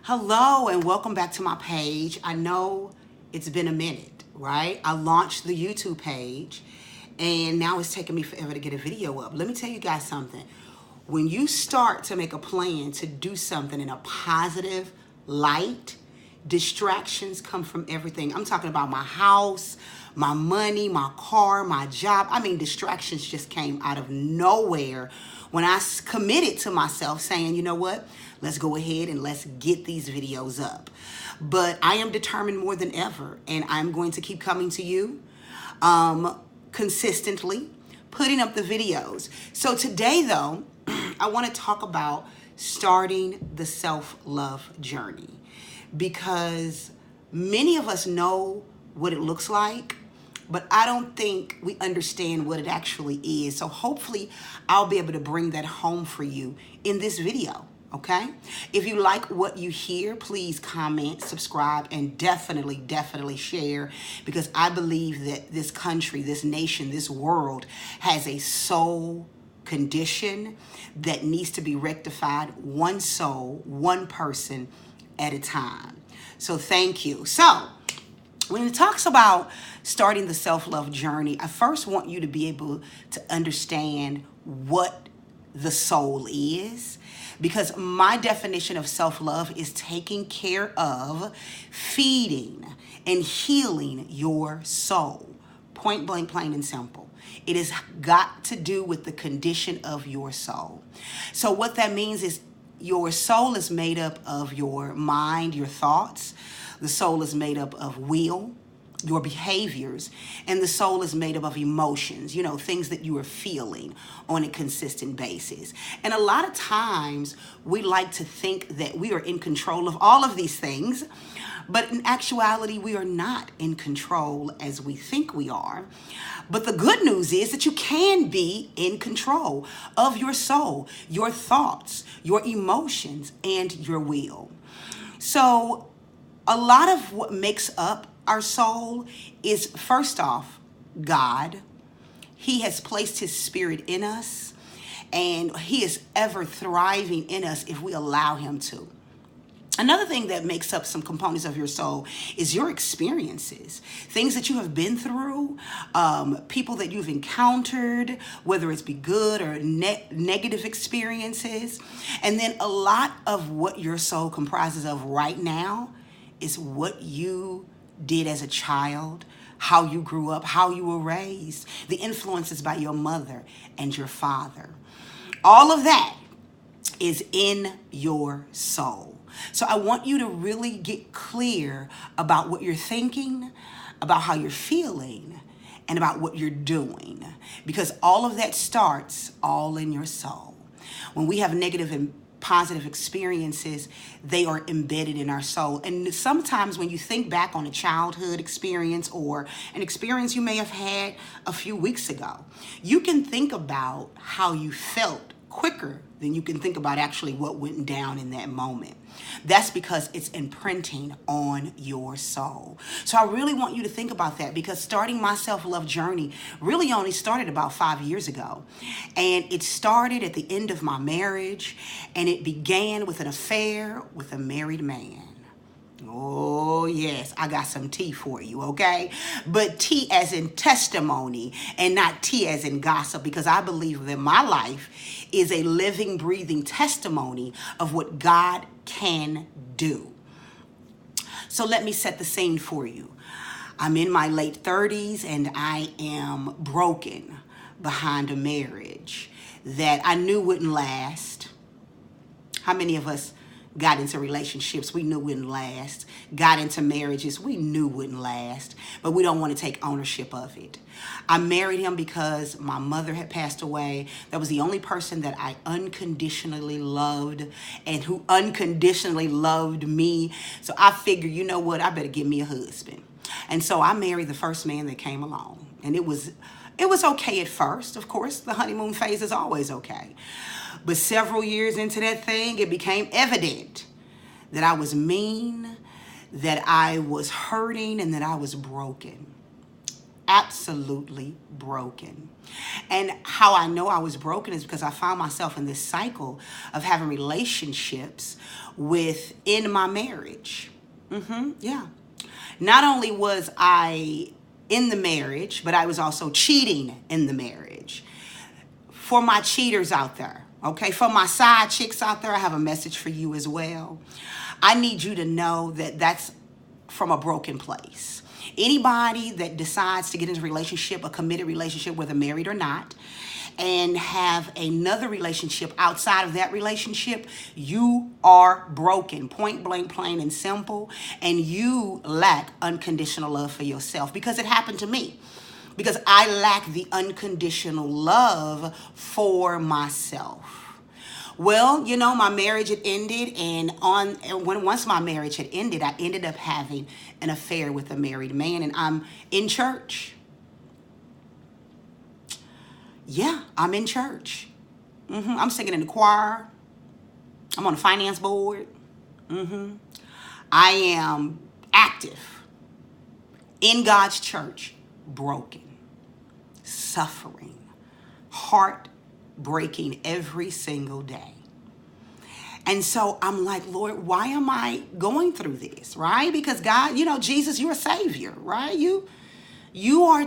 Hello and welcome back to my page. I know it's been a minute, right? I launched the YouTube page and now it's taking me forever to get a video up. Let me tell you guys something. When you start to make a plan to do something in a positive light, distractions come from everything. I'm talking about my house, my money, my car, my job. I mean, distractions just came out of nowhere when I committed to myself saying, you know what? Let's go ahead and let's get these videos up. But I am determined more than ever, and I'm going to keep coming to you consistently, putting up the videos. So today, though, I want to talk about starting the self-love journey because many of us know what it looks like, but I don't think we understand what it actually is. So hopefully I'll be able to bring that home for you in this video. Okay? If you like what you hear, please comment, subscribe, and definitely share, because I believe that this country, this nation, this world has a soul condition that needs to be rectified, one soul, one person at a time. So thank you. So when it talks about starting the self-love journey, I first want you to be able to understand what the soul is, because my definition of self-love is taking care of, feeding, and healing your soul. Point blank, plain and simple. It has got to do with the condition of your soul. So what that means is your soul is made up of your mind, your thoughts. The soul is made up of will, your behaviors, and the soul is made up of emotions, things that you are feeling on a consistent basis. And a lot of times we like to think that we are in control of all of these things, but in actuality, we are not in control as we think we are. But the good news is that you can be in control of your soul, your thoughts, your emotions, and your will. So a lot of what makes up our soul is, first off, God. He has placed his spirit in us, and he is ever thriving in us if we allow him to. Another thing that makes up some components of your soul is your experiences, things that you have been through, people that you've encountered, whether it's be good or negative experiences. And then a lot of what your soul comprises of right now is what you did as a child, how you grew up, how you were raised, the influences by your mother and your father. All of that is in your soul. So I want you to really get clear about what you're thinking, about how you're feeling, and about what you're doing, because all of that starts all in your soul. When we have negative and positive experiences, they are embedded in our soul. And sometimes when you think back on a childhood experience or an experience you may have had a few weeks ago, you can think about how you felt quicker than you can think about actually what went down in that moment. That's because it's imprinting on your soul. So I really want you to think about that, because starting my self-love journey really only started about 5 years ago. And it started at the end of my marriage, and it began with an affair with a married man. Oh, yes, I got some tea for you, okay? But tea as in testimony and not tea as in gossip, because I believe that my life is a living, breathing testimony of what God can do. So let me set the scene for you. I'm in my late 30s and I am broken behind a marriage that I knew wouldn't last. How many of us got into relationships we knew wouldn't last, got into marriages we knew wouldn't last, but we don't want to take ownership of it? I married him because my mother had passed away. That was the only person that I unconditionally loved and who unconditionally loved me. So I figured, you know what, I better get me a husband. And so I married the first man that came along. And it was okay at first. Of course, the honeymoon phase is always okay. But several years into that thing, it became evident that I was mean, that I was hurting, and that I was broken. absolutely broken. And how I know I was broken is because I found myself in this cycle of having relationships within my marriage. Yeah. Not only was I in the marriage, but I was also cheating in the marriage. For my cheaters out there, okay, for my side chicks out there, I have a message for you as well. I need you to know that that's from a broken place. Anybody that decides to get into a relationship, a committed relationship, whether married or not, and have another relationship outside of that relationship, you are broken, point blank, plain and simple, and you lack unconditional love for yourself, because it happened to me. Because I lack the unconditional love for myself. Well, my marriage had ended, and once my marriage had ended, I ended up having an affair with a married man, and I'm in church. Yeah, I'm in church. I'm singing in the choir. I'm on the finance board. I am active in God's church, broken, suffering, heart breaking every single day. And so I'm like, Lord, why am I going through this, right? Because God, Jesus, you're a savior, right? You are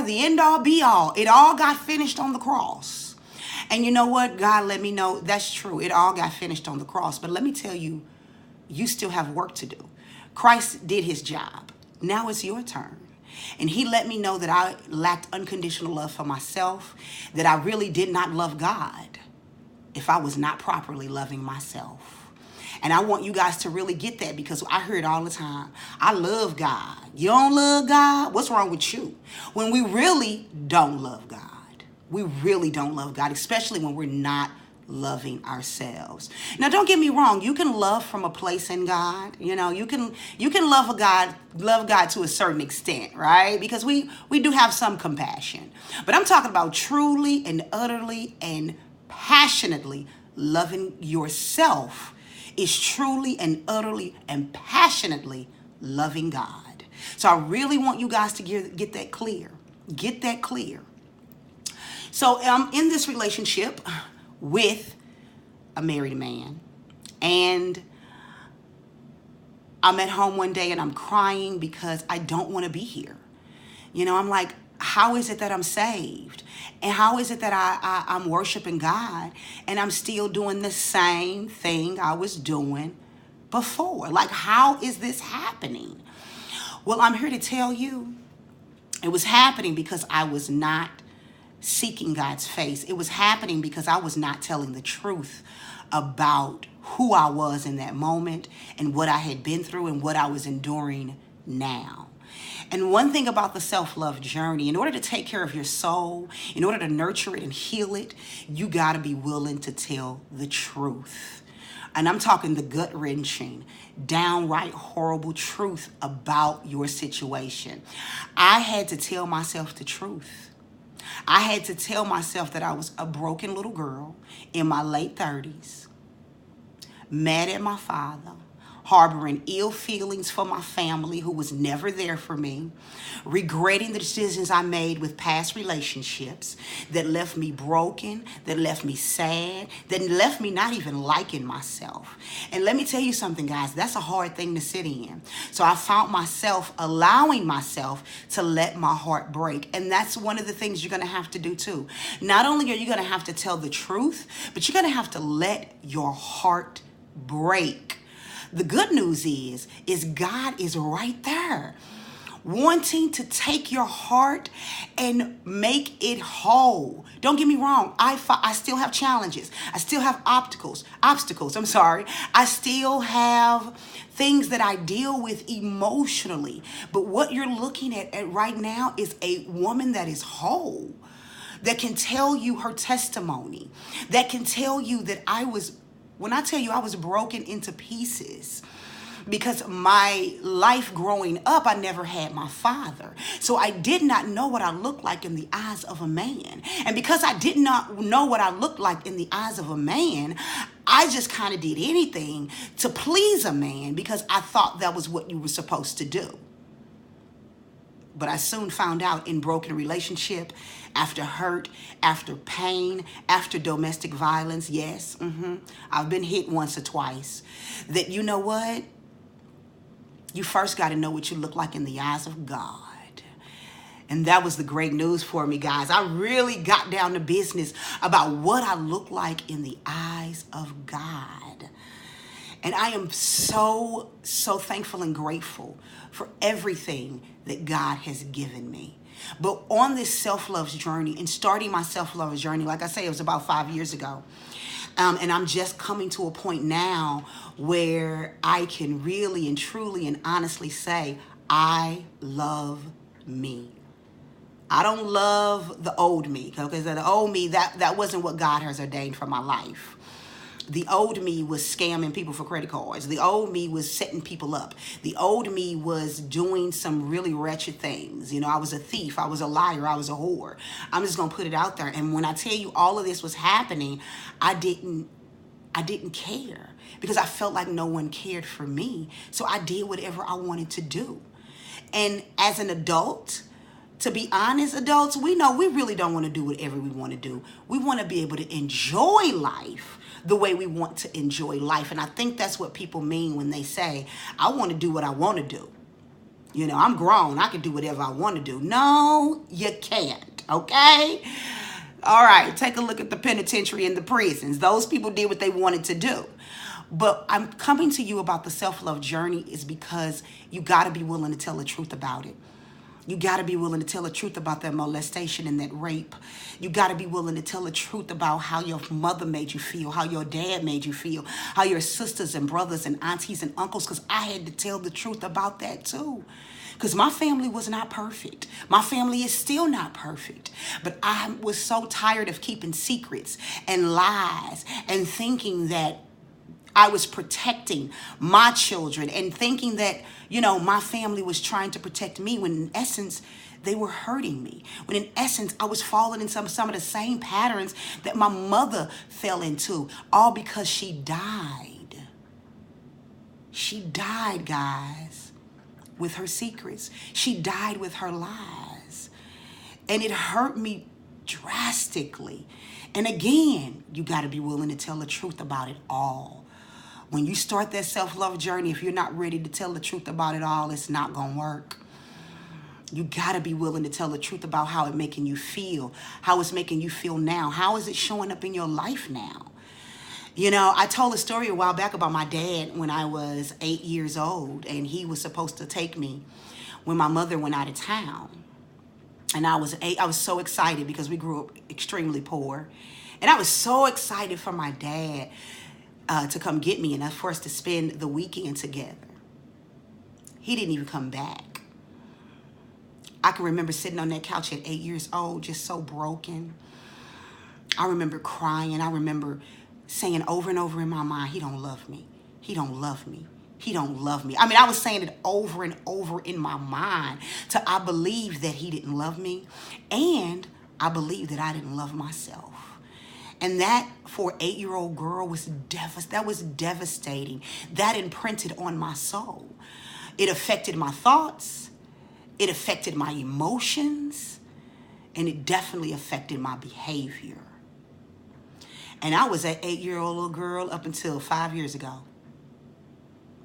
the end all be all. It all got finished on the cross. And you know what? God let me know that's true. It all got finished on the cross. But let me tell you, you still have work to do. Christ did his job. Now it's your turn. And he let me know that I lacked unconditional love for myself, that I really did not love God if I was not properly loving myself. And I want you guys to really get that, because I hear it all the time. I love God. You don't love God? What's wrong with you? When we really don't love God. We really don't love God, especially when we're not loving ourselves. Now, don't get me wrong. You can love from a place in God. You can love God to a certain extent, right? Because we do have some compassion. But I'm talking about truly and utterly and passionately loving yourself is truly and utterly and passionately loving God. So I really want you guys to get that clear. Get that clear. So I'm in this relationship with a married man, and I'm at home one day and I'm crying because I don't want to be here. I'm like, how is it that I'm saved? And how is it that I'm worshiping God and I'm still doing the same thing I was doing before? Like, how is this happening? Well, I'm here to tell you it was happening because I was not seeking God's face. It was happening because I was not telling the truth about who I was in that moment and what I had been through and what I was enduring now. And one thing about the self-love journey, in order to take care of your soul, in order to nurture it and heal it, you got to be willing to tell the truth. And I'm talking the gut-wrenching, downright horrible truth about your situation. I had to tell myself the truth. I had to tell myself that I was a broken little girl in my late 30s, mad at my father, harboring ill feelings for my family who was never there for me, regretting the decisions I made with past relationships that left me broken, that left me sad, that left me not even liking myself. And let me tell you something, guys, that's a hard thing to sit in. So I found myself allowing myself to let my heart break. And that's one of the things you're going to have to do too. Not only are you going to have to tell the truth, but you're going to have to let your heart break. The good news is God is right there, wanting to take your heart and make it whole. Don't get me wrong. I still have challenges. I still have obstacles. I still have things that I deal with emotionally. But what you're looking at right now is a woman that is whole, that can tell you her testimony, that can tell you that when I tell you I was broken into pieces, because my life growing up, I never had my father. So I did not know what I looked like in the eyes of a man. And because I did not know what I looked like in the eyes of a man, I just kind of did anything to please a man because I thought that was what you were supposed to do. But I soon found out in broken relationship, after hurt, after pain, after domestic violence, yes, I've been hit once or twice, that you know what? You first got to know what you look like in the eyes of God. And that was the great news for me, guys. I really got down to business about what I look like in the eyes of God. And I am so, so thankful and grateful for everything that God has given me. But on this self-love journey and starting my self-love journey, like I say, it was about 5 years ago. And I'm just coming to a point now where I can really and truly and honestly say, I love me. I don't love the old me, because the old me, that wasn't what God has ordained for my life. The old me was scamming people for credit cards. The old me was setting people up. The old me was doing some really wretched things. You know, I was a thief. I was a liar. I was a whore. I'm just going to put it out there. And when I tell you all of this was happening, I didn't care, because I felt like no one cared for me. So I did whatever I wanted to do. And as an adult, to be honest, adults, we know we really don't want to do whatever we want to do. We want to be able to enjoy life the way we want to enjoy life. And I think that's what people mean when they say, I want to do what I want to do. You know, I'm grown. I can do whatever I want to do. No, you can't. Okay? All right. Take a look at the penitentiary and the prisons. Those people did what they wanted to do. But I'm coming to you about the self-love journey is because you got to be willing to tell the truth about it. You got to be willing to tell the truth about that molestation and that rape. You got to be willing to tell the truth about how your mother made you feel, how your dad made you feel, how your sisters and brothers and aunties and uncles, because I had to tell the truth about that too. Because my family was not perfect. My family is still not perfect. But I was so tired of keeping secrets and lies and thinking that I was protecting my children and thinking that, you know, my family was trying to protect me, when in essence, they were hurting me. When in essence, I was falling in some of the same patterns that my mother fell into, all because she died. She died, guys, with her secrets. She died with her lies. And it hurt me drastically. And again, you got to be willing to tell the truth about it all. When you start that self-love journey, if you're not ready to tell the truth about it all, it's not going to work. You got to be willing to tell the truth about how it's making you feel, how it's making you feel now. How is it showing up in your life now? You know, I told a story a while back about my dad when I was 8 years old, and he was supposed to take me when my mother went out of town. And I was so excited because we grew up extremely poor. And I was so excited for my dad to come get me and for us to spend the weekend together. He didn't even come back. I can remember sitting on that couch at 8 years old, just so broken. I remember crying. I remember saying over and over in my mind, he don't love me. He don't love me. He don't love me. I mean, I was saying it over and over in my mind till I believed that he didn't love me, and I believed that I didn't love myself. And that, for an 8-year-old girl, was devastating. That imprinted on my soul. It affected my thoughts. It affected my emotions. And it definitely affected my behavior. And I was that 8-year-old little girl up until 5 years ago.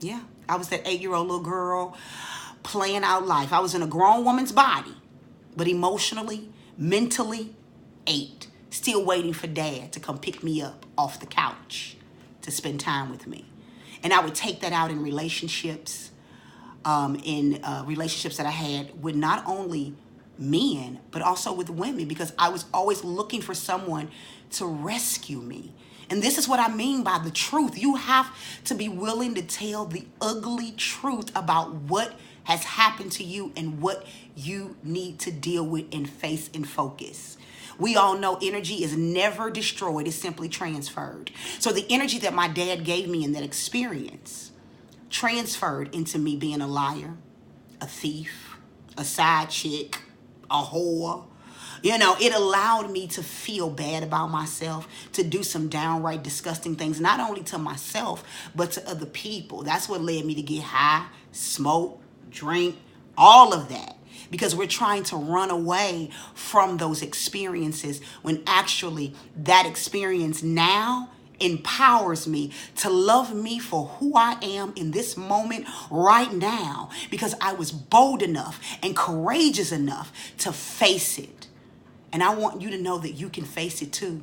Yeah, I was that 8-year-old little girl playing out life. I was in a grown woman's body, but emotionally, mentally, 8. Still waiting for dad to come pick me up off the couch to spend time with me. And I would take that out in relationships, relationships that I had with not only men, but also with women, because I was always looking for someone to rescue me. And this is what I mean by the truth. You have to be willing to tell the ugly truth about what has happened to you and what you need to deal with and face and focus. We all know energy is never destroyed, it's simply transferred. So the energy that my dad gave me in that experience transferred into me being a liar, a thief, a side chick, a whore. You know, it allowed me to feel bad about myself, to do some downright disgusting things, not only to myself, but to other people. That's what led me to get high, smoke, drink, all of that. because we're trying to run away from those experiences when actually that experience now empowers me to love me for who I am in this moment right now, because I was bold enough and courageous enough to face it. And I want you to know that you can face it too.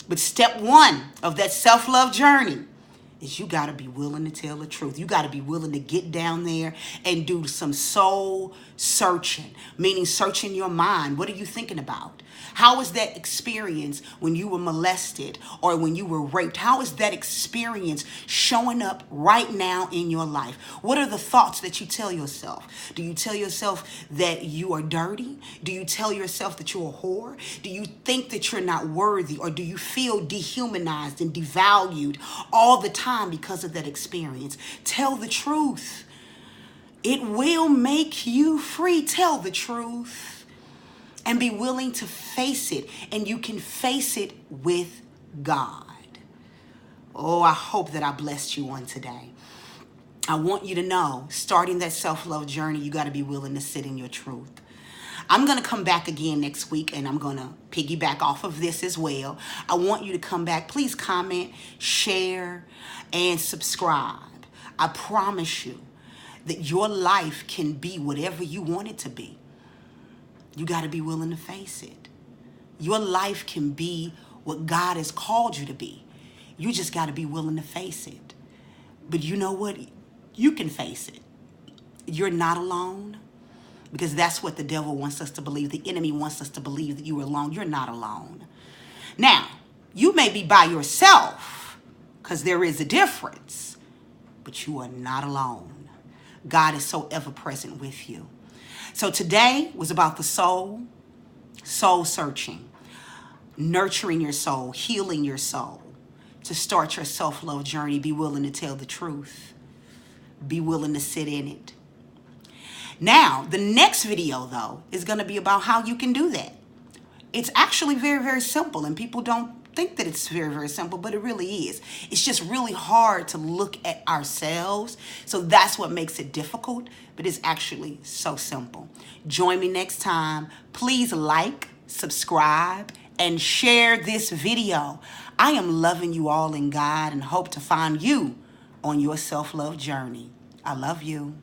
But step one of that self-love journey is you got to be willing to tell the truth. You got to be willing to get down there and do some soul searching, meaning searching your mind. What are you thinking about? How is that experience when you were molested or when you were raped? How is that experience showing up right now in your life? What are the thoughts that you tell yourself? Do you tell yourself that you are dirty? Do you tell yourself that you're a whore? Do you think that you're not worthy? Or do you feel dehumanized and devalued all the time because of that experience? Tell the truth. It will make you free. Tell the truth. And be willing to face it. And you can face it with God. Oh, I hope that I blessed you on today. I want you to know, starting that self-love journey, you got to be willing to sit in your truth. I'm going to come back again next week, and I'm going to piggyback off of this as well. I want you to come back. Please comment, share, and subscribe. I promise you that your life can be whatever you want it to be. You got to be willing to face it. Your life can be what God has called you to be. You just got to be willing to face it. But you know what? You can face it. You're not alone, because that's what the devil wants us to believe. The enemy wants us to believe that you are alone. You're not alone. Now, you may be by yourself, because there is a difference, but you are not alone. God is so ever present with you. So today was about the soul searching, nurturing your soul, healing your soul. To start your self-love journey, be willing to tell the truth. Be willing to sit in it. Now, the next video, though, is going to be about how you can do that. It's actually very, very simple, and people don't think that it's very, very simple, but it really is. It's just really hard to look at ourselves, so that's what makes it difficult, but it's actually so simple. Join me next time. Please like, subscribe, and share this video. I am loving you all in God and hope to find you on your self-love journey. I love you.